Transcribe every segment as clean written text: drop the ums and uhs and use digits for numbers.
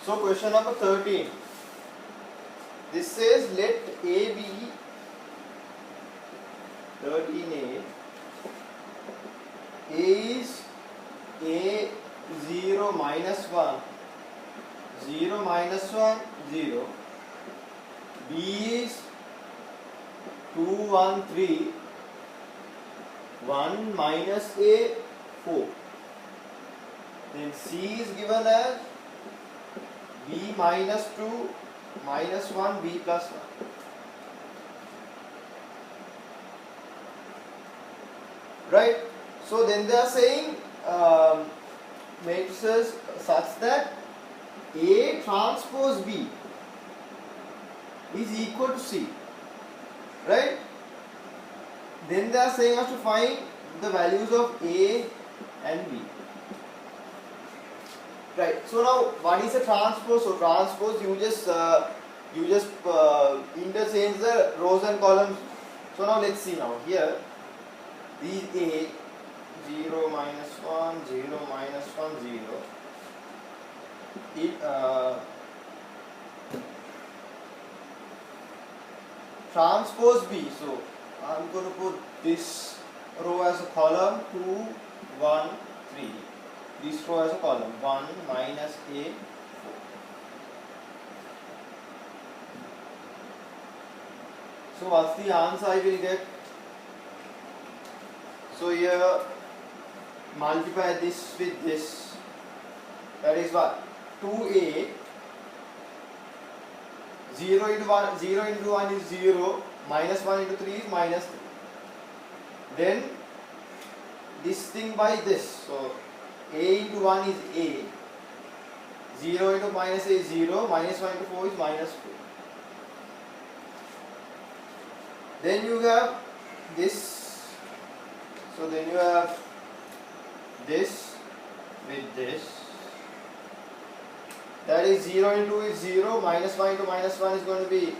So question number 13. This says let A be 13A. A is A 0 minus 1, 0 minus 1, 0. B is 2 1 3, 1 minus A 4. Then C is given as B minus 2 minus 1, B plus 1. Right? So then they are saying matrices such that A transpose B is equal to C. Right? Then they are saying us to find the values of A and B. Right. So now, what is a transpose? So transpose, you just interchange the rows and columns. So now let's see now here. These A 0 minus 1, 0 minus 1, 0. It transpose B. So I'm going to put this row as a column 2, 1, 3. This row as a column 1 minus A 4. So what's the answer I will get? So here multiply this with this. That is what? 2A 0 into 1, 0 into 1 is 0, minus 1 into 3 is minus 3. Then this thing by this. So A into 1 is A, 0 into minus A is 0, minus 1 into 4 is minus 4. Then you have this, so then you have this with this. That is 0 into 2 is 0, minus 1 into minus 1 is going to be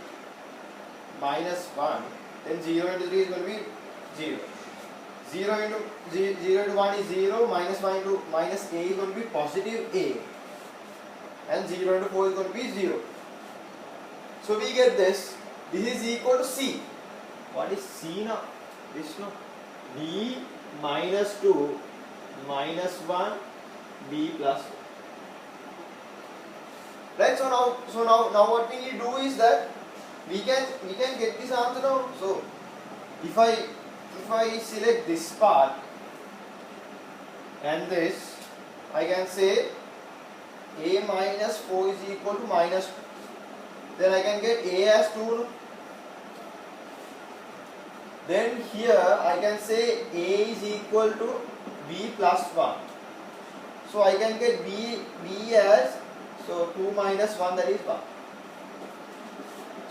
minus 1, then 0 into 3 is going to be 0. 0 into 1 is 0, minus 1 into minus A is going to be positive A, and 0 into 4 is going to be 0. So we get this. This is equal to C. What is C now? This no. B minus 2 minus 1 B plus 1. Right. So now what we need to do is that we can get this answer now. So if I select this part and this, I can say A minus 4 is equal to minus 2. Then I can get A as 2. Then here I can say A is equal to B plus 1. So I can get B as, so 2 minus 1, that is 1.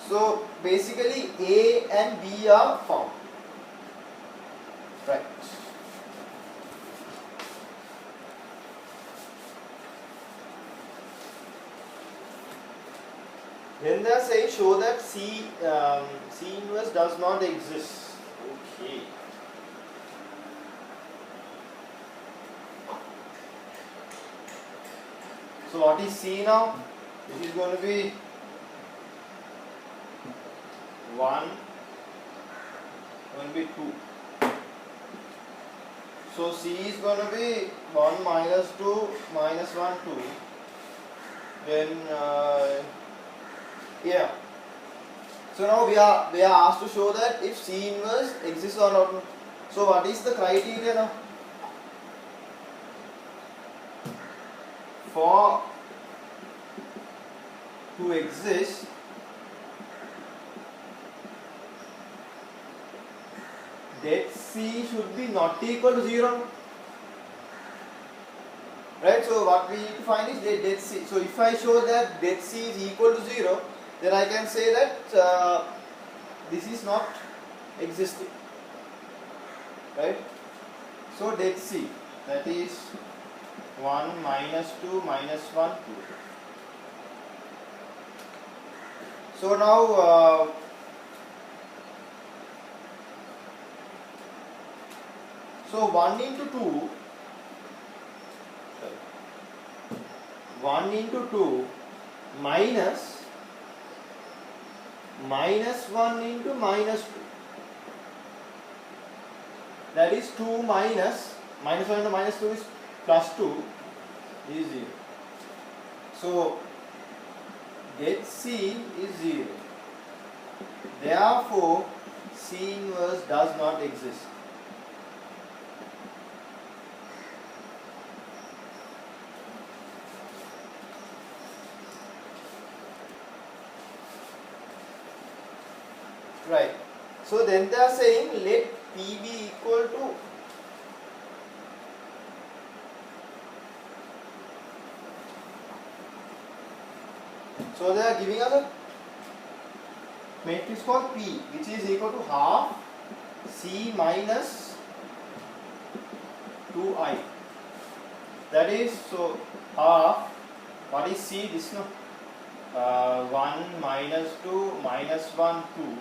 So basically A and B are found. Right. Then they are saying show that C inverse does not exist. Okay. So what is C now? This is going to be 1, going to be 2. So C is going to be 1 minus 2 minus 1 2. Then yeah. So now we are asked to show that if C inverse exists or not. So what is the criteria now? For to exist, det C should be not equal to 0. Right? So what we need to find is det C. So if I show that det C is equal to 0, then I can say that this is not existing. Right? So det C, that is 1 minus 2 minus 1 2. So now so 1 into 2, 1 into 2 minus -1 into -2. That is 2 minus -1 into -2 is +2 is 0. So get C is 0. Therefore C inverse does not exist. Right. So then they are saying let P be equal to so they are giving us a matrix called P which is equal to half C minus 2I. That is, so half, what is C? This no 1 minus 2 minus 1 2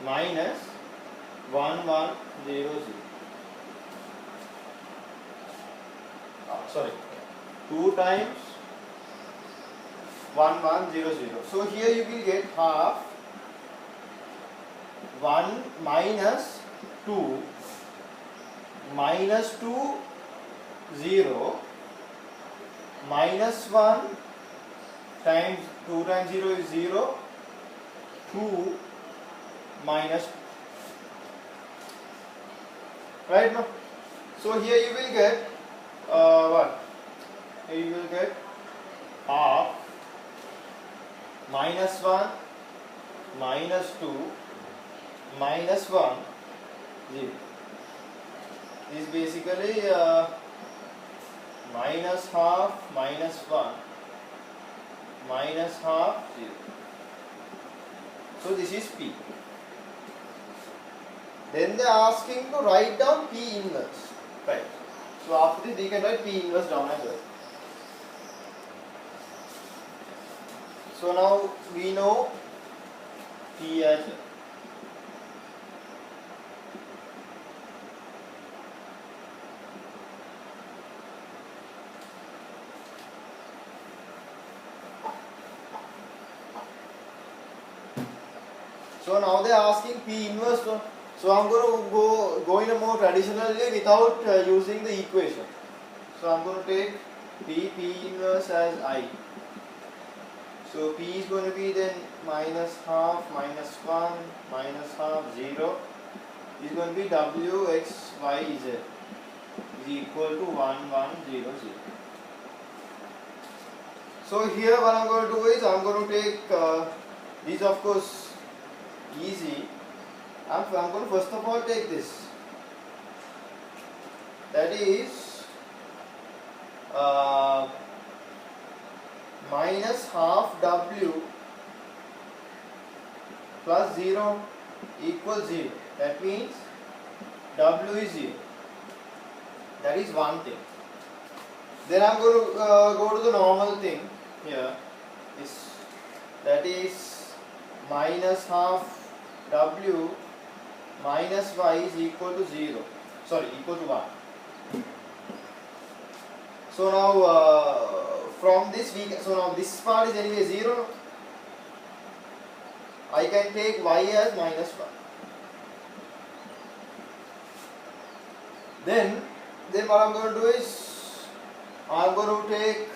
minus 1 1 0 0. Sorry, 2 times 1 1 0 0. So here you will get half 1 minus 2 minus 2 0 minus 1 times 2 times 0 is 0, 2 minus, right now. So here you will get what? Here you will get half minus 1 minus 2 minus 1 0. This is basically minus half minus 1 minus half 0. So this is P. Then they are asking to write down P inverse. Right. So after this we can write P inverse down as well. So now we know P as well. So now they are asking P inverse. So I'm going to go in a more traditional way without using the equation. So I'm going to take P inverse as I. So P is going to be then minus half minus 1 minus half 0 is going to be W x y z is equal to 1 1 0 0. So here what I'm going to do is I'm going to take these, of course easy. I'm going to first of all take this, that is minus half W plus 0 equals 0. That means W is 0. That is one thing. Then I'm going to go to the normal thing here. That is minus half W minus y is equal to 0. Sorry, equal to 1. So now from this we can, so now this part is anyway 0. I can take y as minus 1. Then what I'm going to do is I'm going to take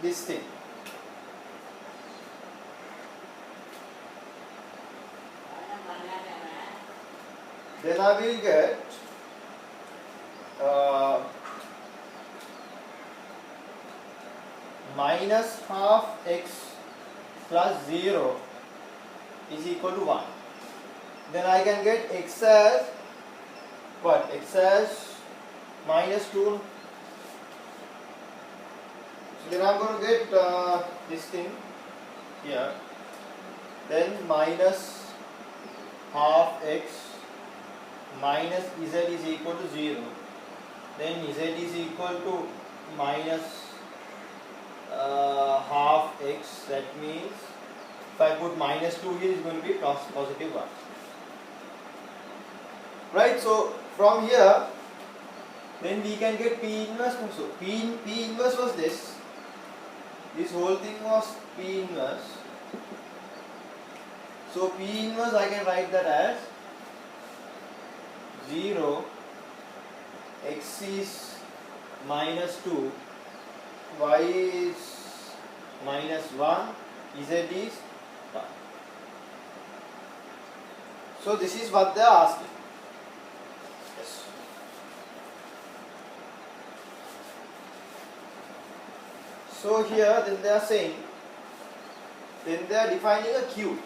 this thing. Then I will get minus half x plus 0 is equal to 1. Then I can get x as what? X as minus 2. So then I am going to get this thing here. Then minus half x minus z is equal to 0. Then z is equal to minus half x. That means if I put minus 2 here, it's going to be positive 1. Right, so from here then we can get P inverse also. P inverse was this. This whole thing was P inverse. So P inverse I can write that as 0, x is minus 2, y is minus 1, z is 1. So this is what they are asking. Yes. So here then they are saying, then they are defining a Q.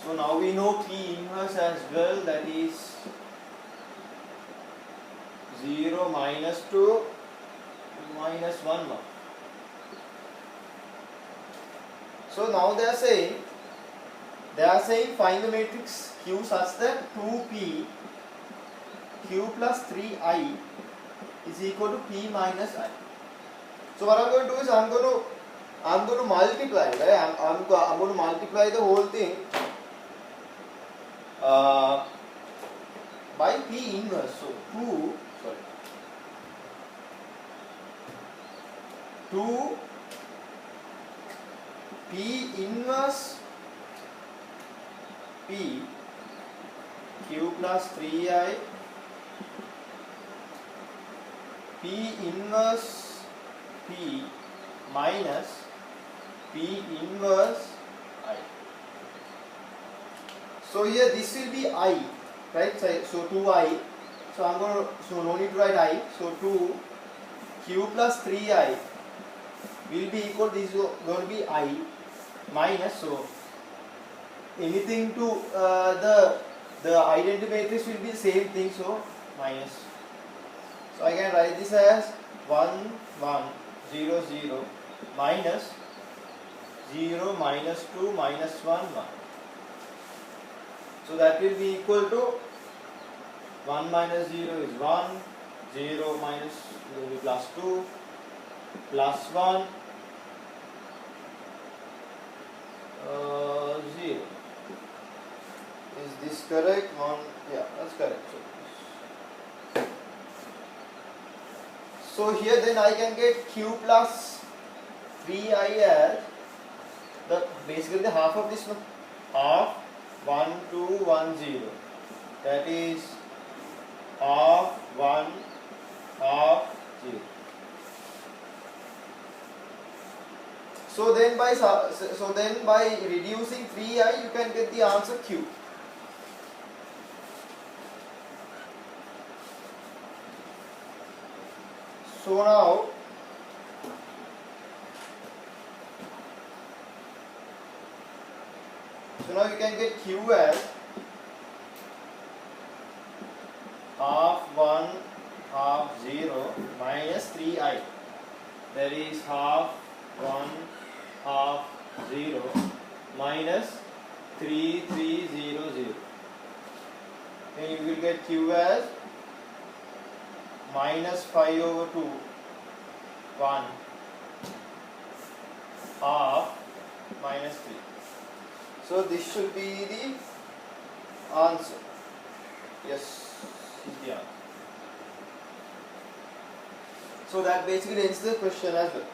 So now we know P inverse as well, that is 0, minus 2, minus 1, 1. So now they are saying find the matrix Q such that 2P Q plus 3I is equal to P minus I. So what I'm going to do is I'm going to multiply, right? I'm going to multiply the whole thing by P inverse. So 2 P inverse P Q plus 3I P inverse P minus P inverse I. So here this will be I, right? So 2I. So I'm going to, so no need to write I. So 2 Q plus 3I will be equal, this is going to be I minus, so anything to the identity matrix will be the same thing, so minus. So I can write this as 1 1 0 0 minus 0 minus 2 minus 1 1. So that will be equal to 1 minus 0 is 1, 0 minus will be plus 2 plus 1 0. Is this correct? One, yeah, that's correct. So here then I can get Q plus 3I as basically the half of this one, half 1 2 1 0. That is half 1 half 0. So then by reducing 3I you can get the answer Q. So now you can get Q as half 1 half 0 minus 3I. That is half 1 half 0 minus 3 3 0 0. Then you will get Q as minus 5 over 2 1 half minus 3. So this should be the answer. Yes, is the answer. So that basically ends the question as well.